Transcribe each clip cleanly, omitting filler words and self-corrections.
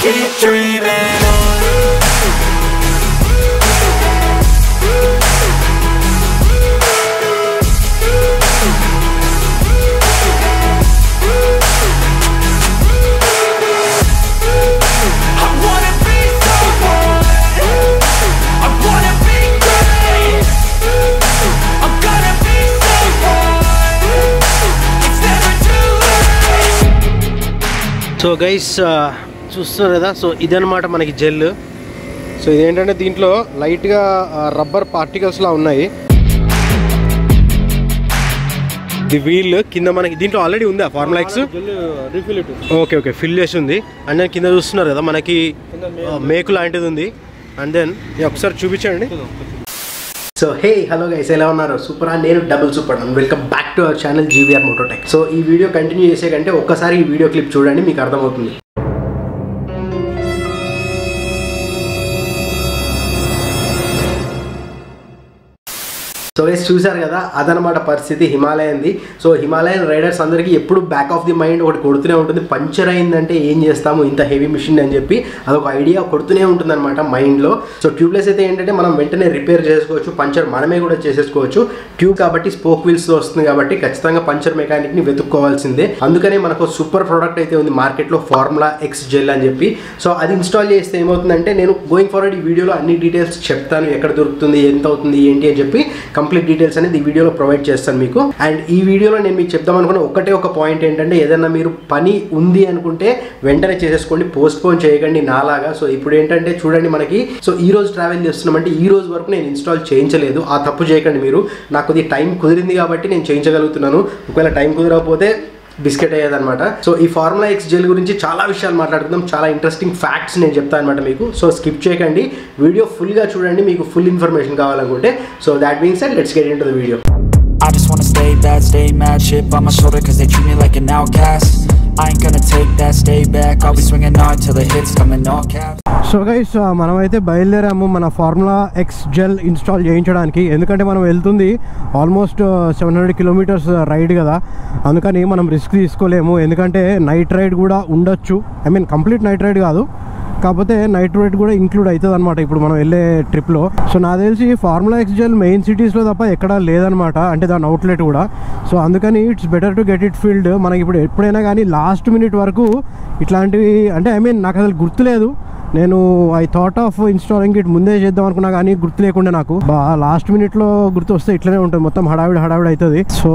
keep dreaming on. So guys చూస్తున్నారు కదా, so ఇదన్నమాట మనకి జెల్. సో ఇదేంటంటే దీంట్లో లైట్గా రబ్బర్ పార్టికల్స్లా ఉన్నాయి. ఇది వీల్ కింద మనకి దీంట్లో ఆల్రెడీ ఉంది ఆ formula X okay okay fill చేసి ఉంది. అండ్ దెన్ కింద చూస్తున్నారు కదా మనకి మేకు లాంటిది ఉంది. అండ్ దెన్ ఒకసారి చూపించండి. సో హే హలో గైస్, ఎలా ఉన్నారు? సూపర్. నేను double super and welcome back to our channel GVR MotoTech. So ఈ వీడియో కంటిన్యూ చేసే కంటే ఒక్కసారి ఈ వీడియో క్లిప్ చూడండి, మీకు అర్థమవుతుంది. సో గైస్ చూసారు కదా, అదనమాట పరిస్థితి హిమాలయన్ది. సో హిమాలయన్ రైడర్స్ అందరికీ ఎప్పుడు బ్యాక్ ఆఫ్ ది మైండ్ ఒకటి కొడుతూనే ఉంటుంది, పంచర్ అయిందంటే ఏం చేస్తాము ఇంత హెవీ మిషన్ అని చెప్పి అదొక ఐడియా కొడుతూనే ఉంటుంది అనమాట మైండ్లో. సో ట్యూబ్లెస్ అయితే ఏంటంటే మనం వెంటనే రిపేర్ చేసుకోవచ్చు, పంచర్ మనమే కూడా చేసేసుకోవచ్చు. ట్యూబ్ కాబట్టి స్పోక్ వీల్స్తో వస్తుంది కాబట్టి ఖచ్చితంగా పంచర్ మెకానిక్ని వెతుక్కోవాల్సిందే. అందుకనే మనకు సూపర్ ప్రోడక్ట్ అయితే ఉంది మార్కెట్లో, ఫార్ములా ఎక్స్ జెల్ అని చెప్పి. సో అది ఇన్స్టాల్ చేస్తే ఏమవుతుందంటే, నేను గోయింగ్ ఫార్వర్డ్ ఈ వీడియోలో అన్ని డీటెయిల్స్ చెప్తాను, ఎక్కడ దొరుకుతుంది, ఎంత అవుతుంది, ఏంటి అని చెప్పి కంప్లీట్ డీటెయిల్స్ అనేది ఈ వీడియోలో ప్రొవైడ్ చేస్తాను మీకు. అండ్ ఈ వీడియోలో నేను మీకు చెప్దాం అనుకున్న ఒకటే ఒక పాయింట్ ఏంటంటే, ఏదైనా మీరు పని ఉంది అనుకుంటే వెంటనే చేసేసుకోండి, పోస్ట్ పోన్ చేయకండి నాలాగా. సో ఇప్పుడు ఏంటంటే చూడండి మనకి, సో ఈ రోజు ట్రావెల్ చేస్తున్నామంటే ఈ రోజు వరకు నేను ఇన్స్టాల్ చేయించలేదు. ఆ తప్పు చేయకండి మీరు. నాకు కొద్దిగా టైం కుదిరింది కాబట్టి నేను చేయించగలుగుతున్నాను. ఒకవేళ టైం కుదరకపోతే బిస్కెట్ అయ్యేదన్నమాట. సో ఈ ఫార్ములా ఎక్స్ జెల్ గురించి చాలా విషయాలు మాట్లాడుకుందాం, చాలా ఇంట్రెస్టింగ్ ఫ్యాక్ట్స్ నేను చెప్తాను అనమాట మీకు. సో స్కిప్ చేయకండి, వీడియో ఫుల్గా చూడండి మీకు ఫుల్ ఇన్ఫర్మేషన్ కావాలనుకుంటే. So that being said, let's get into the video. I just wanna stay bad, stay mad, shit on my shoulder cause they treat me like an outcast. I ain't gonna take that, stay back, I'll be swinging hard till the hits come in all caps. So guys మనమైతే బయలుదేరాము మన formula X gel install చేయించడానికి. ఎందుకంటే మనం వెళ్తుంది almost 700 kilometres ride కదా, అందుకని మనం రిస్క్ తీసుకోలేము. ఎందుకంటే నైట్ రైడ్ కూడా ఉండొచ్చు, I mean complete night ride కాదు, కాకపోతే నైట్ రైడ్ కూడా ఇంక్లూడ్ అవుతుంది అనమాట ఇప్పుడు మనం వెళ్ళే ట్రిప్లో. సో నాకు తెలిసి ఫార్ములా ఎక్స్ జెల్ మెయిన్ సిటీస్లో తప్ప ఎక్కడా లేదనమాట, అంటే దాని అవుట్లెట్ కూడా. సో అందుకని it's better to get it field. మనకి ఇప్పుడు ఎప్పుడైనా కానీ లాస్ట్ మినిట్ వరకు ఇట్లాంటివి, అంటే ఐ మీన్ నాకు అసలు గుర్తులేదు, నేను I thought of installing it ముందే చేద్దాం అనుకున్నా కానీ గుర్తు లేకుండా నాకు లాస్ట్ మినిట్లో గుర్తు వస్తే ఇట్లనే ఉంటుంది, మొత్తం హడావిడి అవుతుంది. సో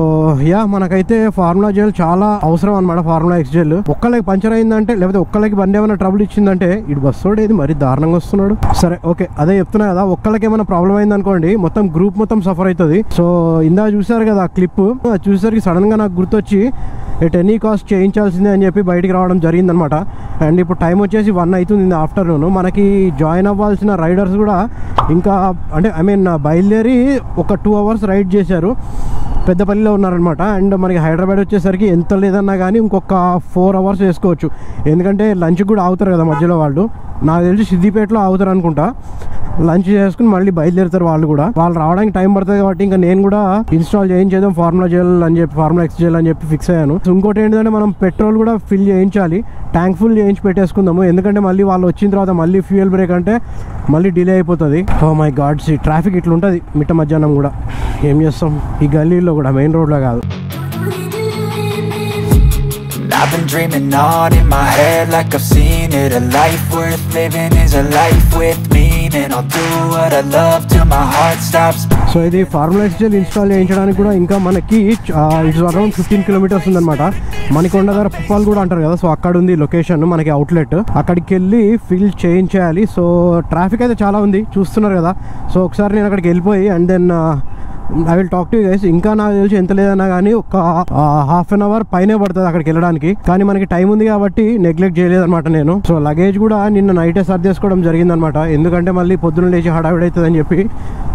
యా, మనకైతే ఫార్ములా జెల్ చాలా అవసరం అనమాట. ఫార్ములా ఎక్స్ జెల్ ఒక్కళ్ళకి పంచర్ అయిందంటే, లేకపోతే ఒక్కళ్ళకి బండి ఏమైనా ట్రబుల్ ఇచ్చిందంటే, ఇటు బస్సోడు ఏది మరీ దారుణంగా వస్తున్నాడు. సరే ఓకే, అదే చెప్తున్నా కదా, ఒక్కళ్ళకి ఏమైనా ప్రాబ్లం అయింది అనుకోండి మొత్తం గ్రూప్ మొత్తం సఫర్ అవుతుంది. సో ఇందా చూసారు కదా ఆ క్లిప్, చూసేసరికి సడన్ గా నాకు గుర్తొచ్చి ఎట్ ఎనీ కాస్ట్ చేయించాల్సిందే అని చెప్పి బయటికి రావడం జరిగిందనమాట. అండ్ ఇప్పుడు టైం వచ్చేసి 1 అవుతుంది ఆఫ్టర్నూన్. మనకి జాయిన్ అవ్వాల్సిన రైడర్స్ కూడా ఇంకా, అంటే ఐ మీన్ బయలుదేరి ఒక 2 అవర్స్ రైడ్ చేశారు, పెద్దపల్లిలో ఉన్నారనమాట. అండ్ మనకి హైదరాబాద్ వచ్చేసరికి ఎంత లేదన్నా కానీ ఇంకొక 4 అవర్స్ వేసుకోవచ్చు, ఎందుకంటే లంచ్ కూడా ఆగుతారు కదా మధ్యలో వాళ్ళు. నాకు తెలిసి సిద్దిపేటలో ఆగుతారు అనుకుంటా, లంచ్ చేసుకుని మళ్ళీ బయలుదేరుతారు వాళ్ళు కూడా. వాళ్ళు రావడానికి టైం పడుతుంది కాబట్టి ఇంకా నేను కూడా ఇన్స్టాల్ చేయించేద్దాం ఫార్ములా జెల్ అని చెప్పి, ఫార్ములా ఎక్స్ జెల్ అని చెప్పి ఫిక్స్ అయ్యాను. ఇంకోటి ఏంటంటే మనం పెట్రోల్ కూడా ఫిల్ చేయించాలి, ట్యాంక్ ఫుల్ చేయించి పెట్టేసుకుందాము, ఎందుకంటే మళ్ళీ వాళ్ళు వచ్చిన తర్వాత మళ్ళీ ఫ్యూయల్ బ్రేక్ అంటే మళ్ళీ డిలే అయిపోతుంది. ఓ మై గాడ్, ట్రాఫిక్ ఇట్లా ఉంటుంది మిట్ట మధ్యాహ్నం కూడా. ఏం చేస్తాం, ఈ గల్లీలో కూడా, మెయిన్ రోడ్లో కాదు. I've been dreaming on in my head like I've seen it. A life worth living is a life with meaning. I'll do what I love till my heart stops. So ఇది formula X gel install చేయించడానికి కూడా ఇంకా మనకి it's around 15 kilometres ఉందన్నమాట. మణికొండ దగ్గర పుప్పాలు కూడా అంటారు కదా, సో అక్కడ ఉంది లొకేషన్ మనకి అవుట్లెట్, అక్కడికి వెళ్ళి ఫిల్ చేయించేయాలి. సో ట్రాఫిక్ అయితే చాలా ఉంది చూస్తున్నారు కదా. సో ఒకసారి నేను అక్కడికి వెళ్ళిపోయి and then I will talk to you guys. ఇంకా నాకు తెలిసి ఎంత లేదన్నా కానీ ఒక హాఫ్ అన్ అవర్ పైనే పడుతుంది అక్కడికి వెళ్ళడానికి, కానీ మనకి టైం ఉంది కాబట్టి నెగ్లెక్ట్ చేయలేదన్నమాట నేను. సో లగేజ్ కూడా నిన్న నైటే సర్దేసుకోవడం జరిగిందనమాట, ఎందుకంటే మళ్ళీ పొద్దున్న లేచి హడావిడి అవుతుందని చెప్పి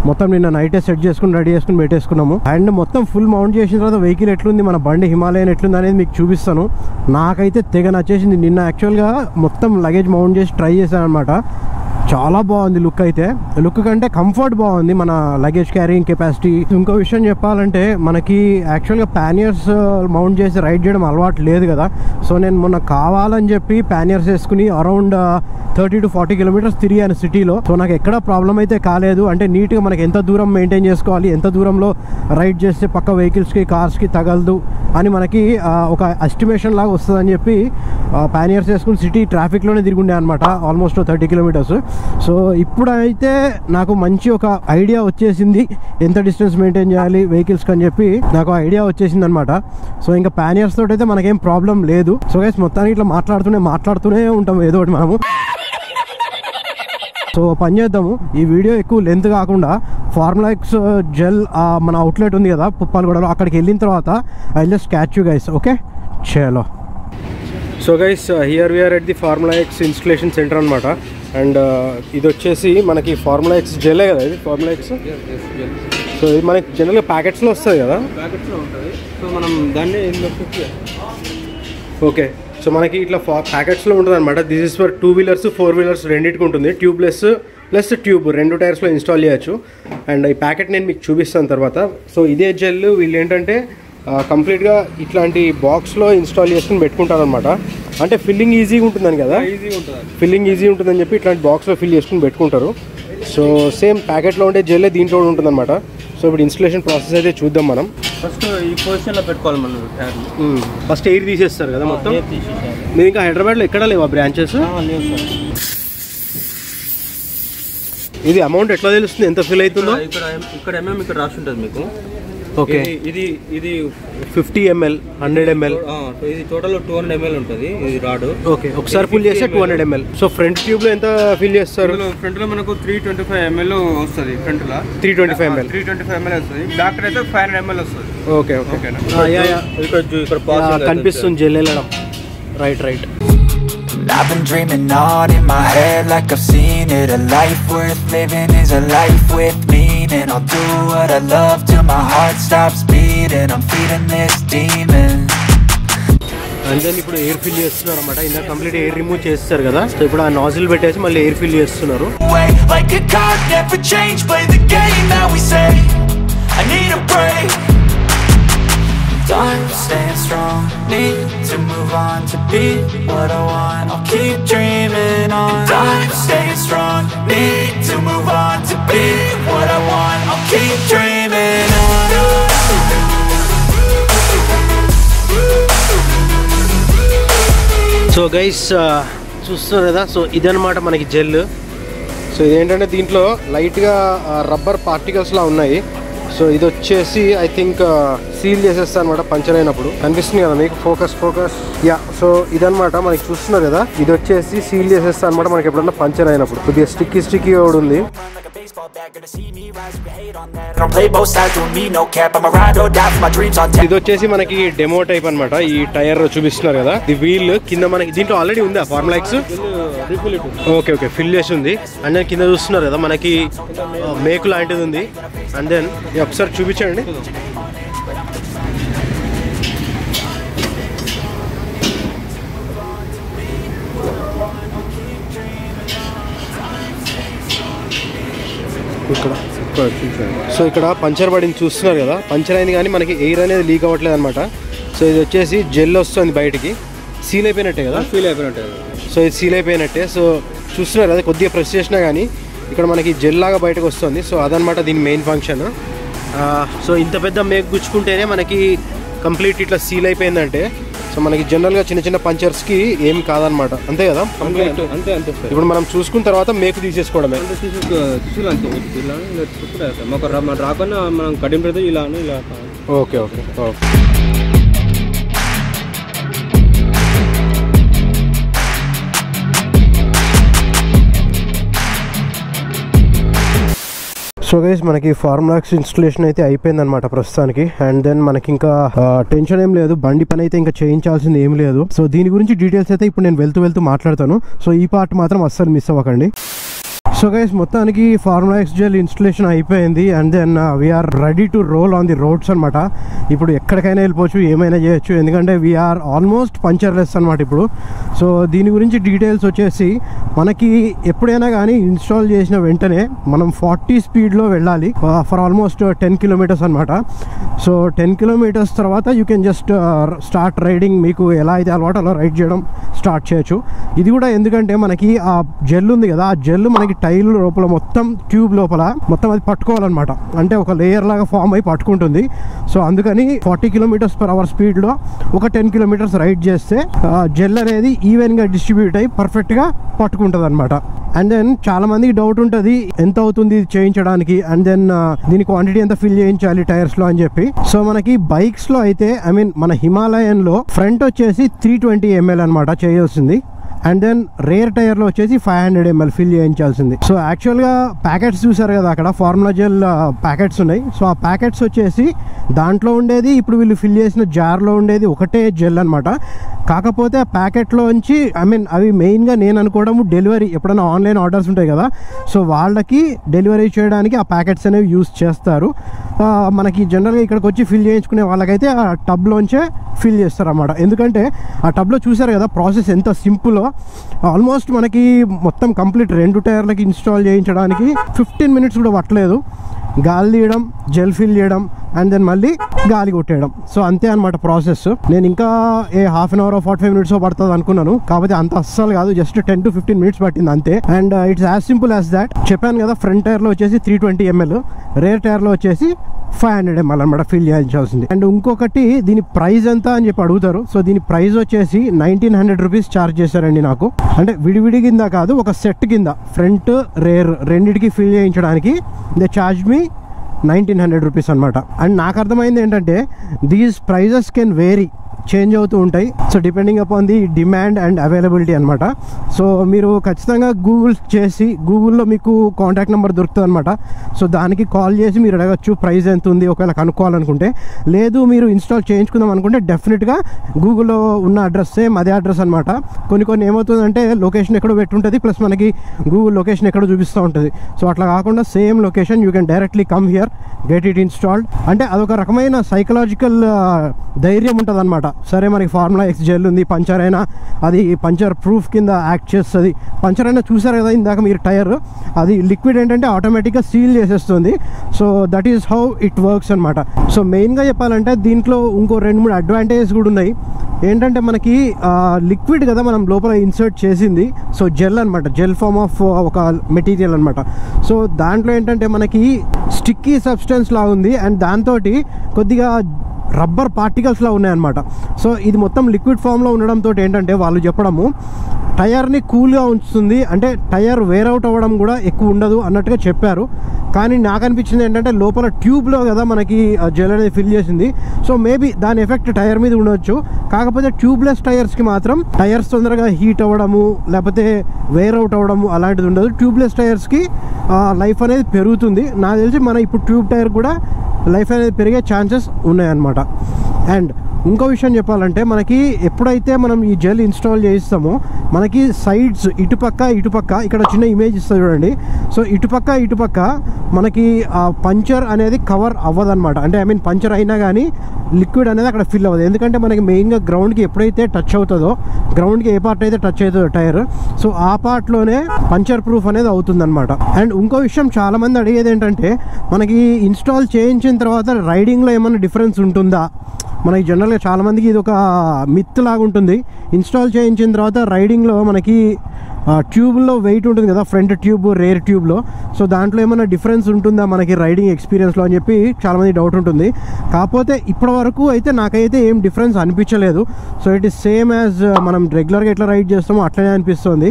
మొత్తం నిన్న నైటే సెట్ చేసుకుని రెడీ చేసుకుని పెట్టేసుకున్నాము. అండ్ మొత్తం ఫుల్ మౌంట్ చేసిన తర్వాత వెహికల్ ఎట్లుంది, మన బండి హిమాలయన్ ఎట్లుంది అనేది మీకు చూపిస్తాను. నాకైతే తెగ నచ్చేసింది. నిన్న యాక్చువల్గా మొత్తం లగేజ్ మౌంట్ చేసి ట్రై చేశాను అనమాట, చాలా బాగుంది లుక్ అయితే. లుక్ కంటే కంఫర్ట్ బాగుంది, మన లగేజ్ క్యారింగ్ కెపాసిటీ. ఇంకో విషయం చెప్పాలంటే మనకి యాక్చువల్గా పానియర్స్ మౌంట్ చేసి రైడ్ చేయడం అలవాటు లేదు కదా. సో నేను మొన్న కావాలని చెప్పి పానియర్స్ వేసుకుని అరౌండ్ 30 to 40 కిలోమీటర్స్ తిరిగాను సిటీలో. సో నాకు ఎక్కడ ప్రాబ్లం అయితే కాలేదు. అంటే నీట్గా మనకి ఎంత దూరం మెయింటైన్ చేసుకోవాలి, ఎంత దూరంలో రైడ్ చేస్తే పక్క వెహికల్స్కి కార్స్కి తగలదు అని మనకి ఒక ఎస్టిమేషన్ లాగా వస్తుందని చెప్పి పానియర్స్ వేసుకుని సిటీ ట్రాఫిక్లోనే తిరుగుండే అనమాట, ఆల్మోస్ట్ 30 కిలోమీటర్స్. సో ఇప్పుడైతే నాకు మంచి ఒక ఐడియా వచ్చేసింది, ఎంత డిస్టెన్స్ మెయింటైన్ చేయాలి వెహికల్స్కి అని చెప్పి నాకు ఐడియా వచ్చేసింది అనమాట. సో ఇంకా పానియర్స్ తోటి అయితే మనకేం ప్రాబ్లం లేదు. సో గైస్ మొత్తానికి ఇట్లా మాట్లాడుతూనే ఉంటాం ఏదో ఒకటి మనము. సో పని చేద్దాము, ఈ వీడియో ఎక్కువ లెంత్ కాకుండా ఫార్ములా ఎక్స్ జెల్ మన అవుట్లెట్ ఉంది కదా పుప్పాలగూడలో, అక్కడికి వెళ్ళిన తర్వాత I just catch you guys. Okay చలో. So guys here we are at the Formula X installation center అనమాట. అండ్ ఇది వచ్చేసి మనకి ఫార్ములా ఎక్స్ జెల్లే కదా, ఇది ఫార్ములా ఎక్స్. సో ఇది మనకి జనరల్గా ప్యాకెట్స్లో వస్తుంది కదా, ప్యాకెట్స్లో ఉంటుంది. సో మనం దాన్ని ఓకే. సో మనకి ఇట్లా ప్యాకెట్స్లో ఉంటుంది అనమాట. This is for 2 wheelers 4 wheelers రెండింటికి ఉంటుంది. ట్యూబ్లెస్ ప్లస్ ట్యూబ్ 2 టైర్స్లో ఇన్స్టాల్ చేయొచ్చు. అండ్ ఈ ప్యాకెట్ నేను మీకు చూపిస్తాను తర్వాత. సో ఇదే జెల్ వీళ్ళు ఏంటంటే కంప్లీట్గా ఇట్లాంటి బాక్స్లో ఇన్స్టాల్ చేసుకుని పెట్టుకుంటారు అనమాట. అంటే ఫిల్లింగ్ ఈజీగా ఉంటుందని కదా, ఫిల్లింగ్ ఈజీ ఉంటుందని చెప్పి ఇట్లాంటి బాక్స్లో ఫిల్ చేసుకుని పెట్టుకుంటారు. సో సేమ్ ప్యాకెట్లో ఉండే జెల్లే దీంట్లో ఉంటుంది అనమాట. సో ఇప్పుడు ఇన్స్టలేషన్ ప్రాసెస్ అయితే చూద్దాం మనం. ఫస్ట్ ఈ పొజిషన్లో పెట్టుకోవాలి మనం. ఫస్ట్ ఎయిర్ తీసేస్తారు కదా మొత్తం. మీరు ఇంకా హైదరాబాద్లో ఎక్కడ లేవా బ్రాంచెస్? ఇది అమౌంట్ ఎట్లా తెలుస్తుంది, ఎంత ఫిల్ అవుతుందో? ఇక్కడ ఇక్కడ రాసి ఉంటుంది మీకు. ఓకే, ఇది 50 ml 100 ml. ఇది టోటల్ 200 ml ఉంటుంది ఇది రాడ్. ఓకే, ఒకసారి ఫుల్ చేస్తే 200 ml. సో ఫ్రంట్ ట్యూబ్ లో ఎంత ఫిల్ చేస్తారు? ఫ్రంట్ లో మనకు 325 ml వస్తుంది. ఫ్రంట్ లో 325 ml వస్తుంది. బ్యాక్ అయితే 500 ml వస్తుంది. ఓకే ఇక్కడ కనిపిస్తుంది జెల్ వెళ్ళడం. Right. I've been dreaming on in my head like I've seen it. A life worth living is a life with meaning. I'll do what I love till my heart stops beating. I'm feeding this demon. And then ఇప్పుడు air fill చేస్తున్నారు అనమాట. ఇలా complete air remove చేస్తారు కదా. So ఇప్పుడు ఆ nozzle పెట్టేసి మళ్ళీ ఎయిర్ ఫిల్ చేస్తున్నారు. Like a clock, never change, play the game that we say. I need a break. I'm staying strong, need to move on to be what I want. I'll keep dreaming on. I'm staying strong, need to move on to be what I want. I'll keep dreaming on. So guys చూస్తున్నారు కదా, so ఇదనమాట మనకి gel. So ఇదేంటంటే దీంట్లో లైట్గా rubber పార్టికల్స్లా ఉన్నాయి. So ఇది వచ్చేసి ఐ థింక్ సీల్ చేసేస్తా అనమాట పంచర్ అయినప్పుడు. కనిపిస్తుంది కదా మీకు, ఫోకస్ యా. సో ఇదనమాట మనకి చూస్తున్నారు కదా, ఇది వచ్చేసి సీల్ చేసేస్తా అనమాట మనకి ఎప్పుడన్నా పంచర్ అయినప్పుడు. కొద్దిగా స్టిక్కీ ఒకటి ఉంది. ఇది వచ్చేసి మనకి డెమో టైప్ అనమాట. ఈ టైర్ చూపిస్తున్నారు కదా, ఈ వీల్ కింద మనకి దీంట్లో ఆల్రెడీ ఉంది ఆ ఫార్ములా ఎక్స్. ఓకే ఫిల్ చేసి ఉంది. అండ్ దెన్ కింద చూస్తున్నారు కదా మనకి మేకు లాంటిది ఉంది. అండ్ దెన్ ఒకసారి చూపించండి. సో ఇక్కడ పంచర్ పడింది చూస్తున్నారు కదా, పంచర్ అయింది కానీ మనకి ఎయిర్ అనేది లీక్ అవ్వట్లేదు అనమాట. సో ఇది వచ్చేసి జెల్ వస్తుంది బయటికి, సీల్ అయిపోయినట్టే కదా. సో ఇది సీల్ అయిపోయినట్టే. సో చూస్తున్నారు కదా, కొద్దిగా ప్రెస్ చేసినా కానీ ఇక్కడ మనకి జెల్ లాగా బయటకు వస్తుంది. సో అదనమాట దీని మెయిన్ ఫంక్షన్. సో ఇంత పెద్ద మేక్ గుచ్చుకుంటేనే మనకి కంప్లీట్ ఇట్లా సీల్ అయిపోయిందంటే, సో మనకి జనరల్గా చిన్న పంచర్స్కి ఏం కాదనమాట, అంతే కదా. అంతే ఇప్పుడు మనం చూసుకున్న తర్వాత మేకు తీసేసుకోవడమే. రాకుండా మనం కటింగ్ పెడితే ఇలా. ఓకే. సో గైస్ మనకి ఫార్ములా ఎక్స్ ఇన్స్టలేషన్ అయితే అయిపోయిందనమాట ప్రస్తుతానికి. అండ్ దెన్ మనకి ఇంకా టెన్షన్ ఏం లేదు, బండి పని అయితే ఇంకా చేయించాల్సింది ఏం లేదు. సో దీని గురించి డీటెయిల్స్ అయితే ఇప్పుడు నేను వెళ్తూ మాట్లాడతాను. సో ఈ పార్ట్ మాత్రం అస్సలు మిస్ అవ్వకండి. సో గైస్ మొత్తానికి ఫార్ములా ఎక్స్ జెల్ ఇన్స్టలేషన్ అయిపోయింది. And then we're ready to roll on the roads అనమాట. ఇప్పుడు ఎక్కడికైనా వెళ్ళిపోవచ్చు, ఏమైనా చేయొచ్చు, ఎందుకంటే వీఆర్ ఆల్మోస్ట్ పంచర్లెస్ అనమాట ఇప్పుడు. సో దీని గురించి డీటెయిల్స్ వచ్చేసి మనకి ఎప్పుడైనా కానీ ఇన్స్టాల్ చేసిన వెంటనే మనం 40 స్పీడ్లో వెళ్ళాలి ఫర్ ఆల్మోస్ట్ 10 కిలోమీటర్స్ అనమాట. సో 10 కిలోమీటర్స్ తర్వాత you can just start riding. మీకు ఎలా అయితే అలవాటు అలా రైడ్ చేయడం స్టార్ట్ చేయొచ్చు. ఇది కూడా ఎందుకంటే మనకి ఆ జెల్ ఉంది కదా, ఆ జెల్ మనకి టైల్ లోపల మొత్తం ట్యూబ్ లోపల మొత్తం అది పట్టుకోవాలన్నమాట. అంటే ఒక లేయర్ లాగా ఫామ్ అయి పట్టుకుంటుంది. సో అందుకని 40 కిలోమీటర్స్ పర్ అవర్ స్పీడ్లో ఒక 10 కిలోమీటర్స్ రైడ్ చేస్తే జెల్ అనేది ఈవెన్గా డిస్ట్రిబ్యూట్ అయ్యి పర్ఫెక్ట్గా పట్టుకుంటుంది అనమాట. అండ్ దెన్ చాలా మందికి డౌట్ ఉంటుంది ఎంత అవుతుంది ఇది చేయించడానికి, అండ్ దెన్ దీని క్వాంటిటీ ఎంత ఫిల్ చేయించాలి టైర్స్ లో అని చెప్పి. సో మనకి బైక్స్ లో అయితే మన హిమాలయన్ లో ఫ్రంట్ వచ్చేసి 320 ml అనమాట చేయాల్సింది. అండ్ దెన్ రేర్ టైర్లో వచ్చేసి 500 ml ఫిల్ చేయించాల్సింది. సో యాక్చువల్గా ప్యాకెట్స్ చూసారు కదా, అక్కడ ఫార్ములా జెల్ ప్యాకెట్స్ ఉన్నాయి. సో ఆ ప్యాకెట్స్ వచ్చేసి దాంట్లో ఉండేది ఇప్పుడు వీళ్ళు ఫిల్ చేసిన జార్లో ఉండేది ఒకటే జెల్ అనమాట. కాకపోతే ఆ ప్యాకెట్లోంచి అవి మెయిన్గా నేను అనుకోవడం డెలివరీ ఎప్పుడైనా ఆన్లైన్ ఆర్డర్స్ ఉంటాయి కదా, సో వాళ్ళకి డెలివరీ చేయడానికి ఆ ప్యాకెట్స్ అనేవి యూజ్ చేస్తారు. మనకి జనరల్గా ఇక్కడికి వచ్చి ఫిల్ చేయించుకునే వాళ్ళకైతే ఆ టబ్లోంచే ఫిల్ చేస్తారు అన్నమాట. ఎందుకంటే ఆ టబ్లో చూసారు కదా ప్రాసెస్ ఎంత సింపుల్లో. ఆల్మోస్ట్ మనకి మొత్తం కంప్లీట్ 2 టైర్లకి ఇన్స్టాల్ చేయించడానికి 15 మినిట్స్ కూడా పట్టలేదు. గాలి తీయడం, జెల్ ఫిల్ చేయడం, అండ్ దెన్ మళ్ళీ గాలి కొట్టేయడం. సో అంతే అనమాట ప్రాసెస్. నేను ఇంకా హాఫ్ అన్ అవర్ 45 మినిట్స్ పడుతుంది అనుకున్నాను, కాకపోతే అంత అస్సలు కాదు, జస్ట్ 10 to 15 మినిట్స్ పట్టింది అంతే. And it's as simple as that. చెప్పాను కదా, ఫ్రంట్ టైర్లో వచ్చేసి 320 ml, రేర్ టైర్లో వచ్చేసి 500 ml అనమాట ఫిల్ చేయించాల్సింది. అండ్ ఇంకొకటి దీని ప్రైస్ ఎంత అని చెప్పి అడుగుతారు. సో దీని ప్రైస్ వచ్చేసి 1900 రూపీస్ ఛార్జ్ చేశారండి నాకు. అంటే విడివిడి కింద కాదు, ఒక సెట్ కింద ఫ్రంట్ రేర్ రెండింటికి ఫిల్ చేయించడానికి దే ఛార్జ్ మీ 1900 రూపీస్ అనమాట. అండ్ నాకు అర్థమైంది ఏంటంటే these prices can vary, change అవుతూ ఉంటాయి. So depending upon the demand and availability అనమాట. సో మీరు ఖచ్చితంగా గూగుల్ చేసి గూగుల్లో మీకు కాంటాక్ట్ నెంబర్ దొరుకుతుంది అనమాట. సో దానికి కాల్ చేసి మీరు అడగచ్చు ప్రైస్ ఎంత ఉంది ఒకవేళ కనుక్కోవాలనుకుంటే. లేదు మీరు ఇన్స్టాల్ చేయించుకుందాం అనుకుంటే డెఫినెట్గా గూగుల్లో ఉన్న అడ్రస్ సేమ్ అదే అడ్రస్ అనమాట. కొన్ని ఏమవుతుందంటే లొకేషన్ ఎక్కడో పెట్టుంటుంది, ప్లస్ మనకి గూగుల్ లొకేషన్ ఎక్కడో చూపిస్తూ ఉంటుంది. సో అట్లా కాకుండా same location, you can directly come here, get it installed. అంటే అదొక రకమైన సైకలాజికల్ ధైర్యం ఉంటుంది అనమాట. సరే మనకి ఫార్ములా ఎక్స్ జెల్ ఉంది, పంచర్ అయినా అది పంచర్ ప్రూఫ్ కింద యాక్ట్ చేస్తుంది. పంచర్ అయినా చూసారు కదా ఇందాక మీరు టైర్, అది లిక్విడ్ ఏంటంటే ఆటోమేటిక్గా సీల్ చేసేస్తుంది. So that is how it works అనమాట. సో మెయిన్గా చెప్పాలంటే దీంట్లో ఇంకో 2-3 అడ్వాంటేజెస్ కూడా ఉన్నాయి. ఏంటంటే మనకి లిక్విడ్ కదా మనం లోపల ఇన్సర్ట్ చేసింది, సో జెల్ అనమాట, జెల్ ఫార్మ్ ఆఫ్ ఒక మెటీరియల్ అనమాట. సో దాంట్లో ఏంటంటే మనకి స్టిక్కీ సబ్స్టెన్స్ లా ఉంది, అండ్ దాంతో కొద్దిగా రబ్బర్ పార్టికల్స్లా ఉన్నాయన్నమాట. సో ఇది మొత్తం లిక్విడ్ ఫామ్లో ఉండడంతో ఏంటంటే వాళ్ళు చెప్పడము టైర్ని కూల్గా ఉంచుతుంది, అంటే టైర్ వేర్ అవుట్ అవ్వడం కూడా ఎక్కువ ఉండదు అన్నట్టుగా చెప్పారు. కానీ నాకు అనిపించింది ఏంటంటే లోపల ట్యూబ్లో కదా మనకి జెల్ అనేది ఫిల్ చేసింది, సో మేబీ దాని ఎఫెక్ట్ టైర్ మీద ఉండొచ్చు. కాకపోతే ట్యూబ్లెస్ టైర్స్కి మాత్రం టైర్స్ తొందరగా హీట్ అవ్వడము లేకపోతే వేర్ అవుట్ అవ్వడము అలాంటిది ఉండదు. ట్యూబ్లెస్ టైర్స్కి లైఫ్ అనేది పెరుగుతుంది. నాకు తెలిసి మన ఇప్పుడు ట్యూబ్ టైర్ కూడా లైఫ్ అనేది పెరిగే ఛాన్సెస్ ఉన్నాయన్నమాట. అండ్ ఇంకో విషయం చెప్పాలంటే మనకి ఎప్పుడైతే మనం ఈ జెల్ ఇన్స్టాల్ చేయిస్తామో మనకి సైడ్స్ ఇటుపక్క ఇక్కడ చిన్న ఇమేజ్ ఇస్తుంది చూడండి. సో ఇటుపక్క మనకి ఆ పంచర్ అనేది కవర్ అవ్వదన్నమాట. అంటే పంచర్ అయినా కానీ లిక్విడ్ అనేది అక్కడ ఫిల్ అవ్వదు. ఎందుకంటే మనకి మెయిన్గా గ్రౌండ్కి ఎప్పుడైతే టచ్ అవుతుందో, గ్రౌండ్కి ఏ పార్ట్ అయితే టచ్ అవుతుందో టైర్, సో ఆ పార్ట్లోనే పంచర్ ప్రూఫ్ అనేది అవుతుందన్నమాట. అండ్ ఇంకో విషయం చాలామంది అడిగేది ఏంటంటే మనకి ఇన్స్టాల్ చేయించిన తర్వాత రైడింగ్లో ఏమైనా డిఫరెన్స్ ఉంటుందా? మనకి జనరల్గా చాలామందికి ఇది ఒక మిత్ లాగా ఉంటుంది. ఇన్స్టాల్ చేయించిన తర్వాత రైడింగ్లో మనకి ట్యూబ్లో వెయిట్ ఉంటుంది కదా, ఫ్రంట్ ట్యూబ్ రేర్ ట్యూబ్లో, సో దాంట్లో ఏమైనా డిఫరెన్స్ ఉంటుందా మనకి రైడింగ్ ఎక్స్పీరియన్స్లో అని చెప్పి చాలామంది డౌట్ ఉంటుంది. కాకపోతే ఇప్పటి వరకు అయితే నాకైతే ఏం డిఫరెన్స్ అనిపించలేదు. So it is same as మనం రెగ్యులర్గా ఎట్లా రైడ్ చేస్తామో అట్లనే అనిపిస్తుంది.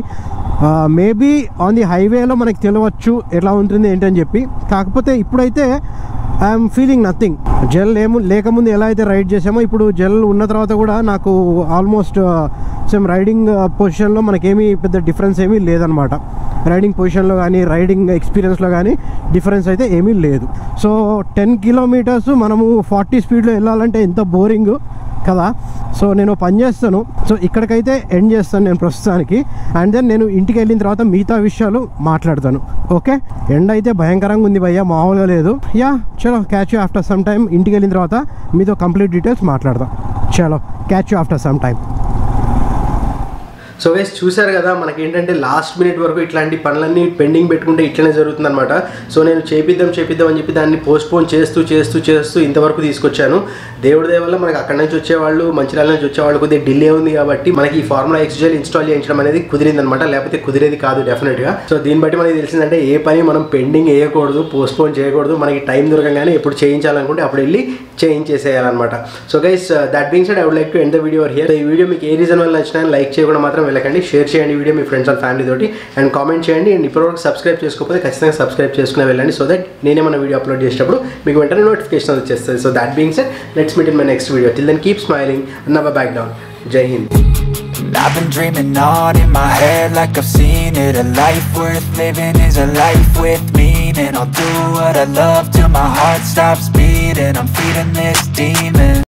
మేబీ ఆన్ ది హైవేలో మనకి తెలియవచ్చు ఎలా ఉంటుంది ఏంటని చెప్పి. కాకపోతే ఇప్పుడైతే ఐఎమ్ ఫీలింగ్ నథింగ్. జెల్ లేకముందు ఎలా అయితే రైడ్ చేసామో ఇప్పుడు జెల్ ఉన్న తర్వాత కూడా నాకు ఆల్మోస్ట్ సేమ్ రైడింగ్ పొజిషన్లో మనకేమీ పెద్ద డిఫరెన్స్ ఏమీ లేదనమాట. రైడింగ్ పొజిషన్లో కానీ రైడింగ్ ఎక్స్పీరియన్స్లో కానీ డిఫరెన్స్ అయితే ఏమీ లేదు. సో 10 కిలోమీటర్స్ మనము 40 స్పీడ్లో వెళ్ళాలంటే ఎంత బోరింగ్ కదా. సో నేను పని చేస్తాను, సో ఇక్కడికైతే ఎండ్ చేస్తాను నేను ప్రస్తుతానికి. అండ్ దెన్ నేను ఇంటికి వెళ్ళిన తర్వాత మిగతా విషయాలు మాట్లాడతాను. ఓకే, ఎండ్ అయితే భయంకరంగా ఉంది భయ్యా, మామూలుగా లేదు. యా చలో, catch you after some time. ఇంటికి వెళ్ళిన తర్వాత మీతో కంప్లీట్ డీటెయిల్స్ మాట్లాడదాం. చలో, catch you after some time. So guys చూసారు కదా, మనకి ఏంటంటే లాస్ట్ మినిట్ వరకు ఇట్లాంటి పనులన్నీ పెండింగ్ పెట్టుకుంటే ఇట్లనే జరుగుతుంది అనమాట. సో నేను చేపిద్దాం అని చెప్పి దాన్ని పోస్ట్పోన్ చేస్తూ ఇంతవరకు తీసుకొచ్చాను. దేవుడి దయ వల్ల మనకి అక్కడి నుంచి వచ్చేవాళ్ళు, మంచిర్యాల నుంచి వచ్చేవాళ్ళు కొద్దిగా డిలే ఉంది కాబట్టి మనకి ఈ ఫార్ములా ఎక్స్ జెల్ ఇన్స్టాల్ చేయించడం అనేది కుదిరిందనమాట, లేకపోతే కుదిరేది కాదు డెఫినెట్గా. సో దీన్ని బట్టి మనకి తెలిసిందంటే ఏ పని మనం పెండింగ్ వేయకూడదు, పోస్ట్పోన్ చేయకూడదు. మనకి టైం దొరకగానే ఎప్పుడు చేయించాలనుకుంటే అప్పుడు వెళ్ళి చేయించేసేయాలన్నమాట. So guys that being said I would like to end the video here. ఈ వీడియో మీకు ఏ రీజన్ వల్ల నచ్చినా లైక్ చేయకుండా మాత్రం వెళ్ళకండి, షేర్ చేయండి వీడియో మీ ఫ్రెండ్స్ అండ్ ఫ్యామిలీ తోటి, అండ్ కామెంట్ చేయండి. అండ్ ఇప్పటివరకు సబ్స్క్రైబ్ చేసుకోకపోతే ఖచ్చితంగా సబ్స్క్రైబ్ చేసుకునే వెళ్ళండి, సో దట్ నేనేమన్నా వీడియో అప్లోడ్ చేసేటప్పుడు మీకు వెంటనే నోటిఫికేషన్ వచ్చేస్తుంది. So that being said let's meet in my next video. Till then keep smiling and never back down. Jai Hind. I've been dreaming on in my head like I've seen it. A life worth living is a life with meaning. I'll do what I love till my heart stops beating. I'm feeding this demon.